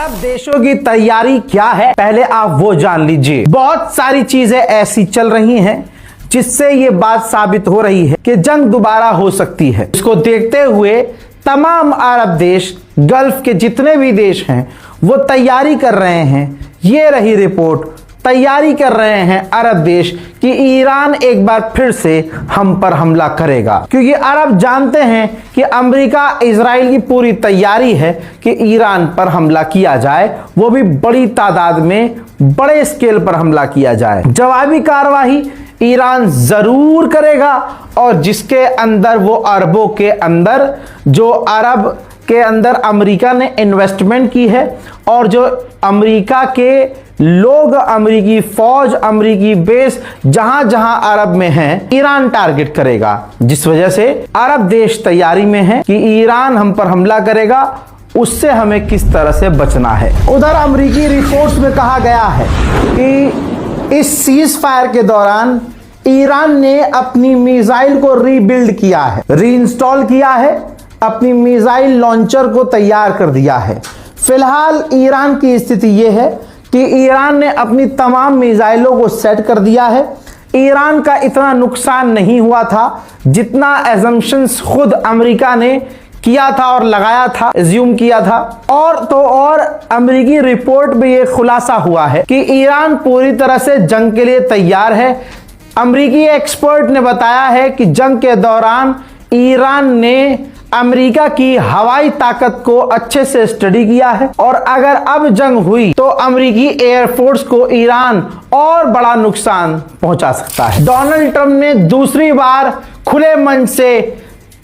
अब देशों की तैयारी क्या है, पहले आप वो जान लीजिए। बहुत सारी चीजें ऐसी चल रही हैं जिससे ये बात साबित हो रही है कि जंग दोबारा हो सकती है। इसको देखते हुए तमाम अरब देश, गल्फ के जितने भी देश हैं, वो तैयारी कर रहे हैं। ये रही रिपोर्ट, तैयारी कर रहे हैं अरब देश कि ईरान एक बार फिर से हम पर हमला करेगा, क्योंकि अरब जानते हैं कि अमेरिका, इजराइल की पूरी तैयारी है कि ईरान पर हमला किया जाए, वो भी बड़ी तादाद में, बड़े स्केल पर हमला किया जाए। जवाबी कार्रवाई ईरान जरूर करेगा, और जिसके अंदर वो अरबों के अंदर, जो अरब के अंदर अमेरिका ने इन्वेस्टमेंट की है, और जो अमेरिका के लोग, अमेरिकी फौज, अमेरिकी बेस जहां जहां अरब में हैं, ईरान टारगेट करेगा। जिस वजह से अरब देश तैयारी में है कि ईरान हम पर हमला करेगा, उससे हमें किस तरह से बचना है। उधर अमेरिकी रिपोर्ट्स में कहा गया है कि इस सीज फायर के दौरान ईरान ने अपनी मिसाइल को रीबिल्ड किया है, रीइंस्टॉल किया है, अपनी मिसाइल लॉन्चर को तैयार कर दिया है। फिलहाल ईरान की स्थिति यह है कि ईरान ने अपनी तमाम मिसाइलों को सेट कर दिया है। ईरान का इतना नुकसान नहीं हुआ था जितना एजम्पशंस खुद अमेरिका ने किया था और लगाया था, एज्यूम किया था। और तो और अमेरिकी रिपोर्ट में यह खुलासा हुआ है कि ईरान पूरी तरह से जंग के लिए तैयार है। अमेरिकी एक्सपर्ट ने बताया है कि जंग के दौरान ईरान ने अमेरिका की हवाई ताकत को अच्छे से स्टडी किया है, और अगर अब जंग हुई तो अमेरिकी एयरफोर्स को ईरान और बड़ा नुकसान पहुंचा सकता है। डोनाल्ड ट्रंप ने दूसरी बार खुले मन से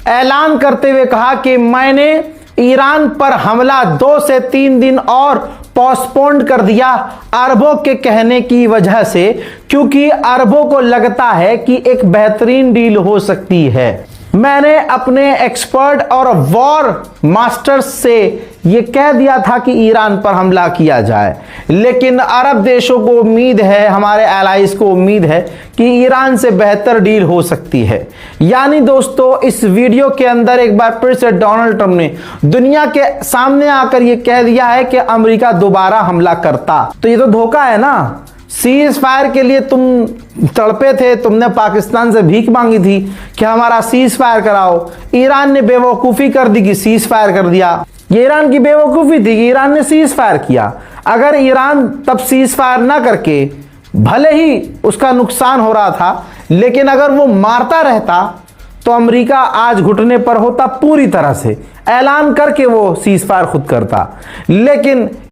ऐलान करते हुए कहा कि मैंने ईरान पर हमला 2 से 3 दिन और पोस्टपोन कर दिया, अरबों के कहने की वजह से, क्योंकि अरबों को लगता है कि एक बेहतरीन डील हो सकती है। मैंने अपने एक्सपर्ट और वॉर मास्टर्स से यह कह दिया था कि ईरान पर हमला किया जाए, लेकिन अरब देशों को उम्मीद है, हमारे एलाइज को उम्मीद है कि ईरान से बेहतर डील हो सकती है। यानी दोस्तों, इस वीडियो के अंदर एक बार फिर से डोनाल्ड ट्रंप ने दुनिया के सामने आकर यह कह दिया है कि अमेरिका दोबारा हमला करता। तो ये तो धोखा है ना। सीज फायर के लिए तुम तड़पे थे, तुमने पाकिस्तान से भीख मांगी थी कि हमारा सीज फायर कराओ। ईरान ने बेवकूफ़ी कर दी कि सीज फायर कर दिया। ये ईरान की बेवकूफ़ी थी कि ईरान ने सीज फायर किया। अगर ईरान तब सीज फायर ना करके, भले ही उसका नुकसान हो रहा था, लेकिन अगर वो मारता रहता तो अमेरिका आज घुटने पर होता, पूरी तरह से ऐलान करके वो सीज फायर खुद करता। लेकिन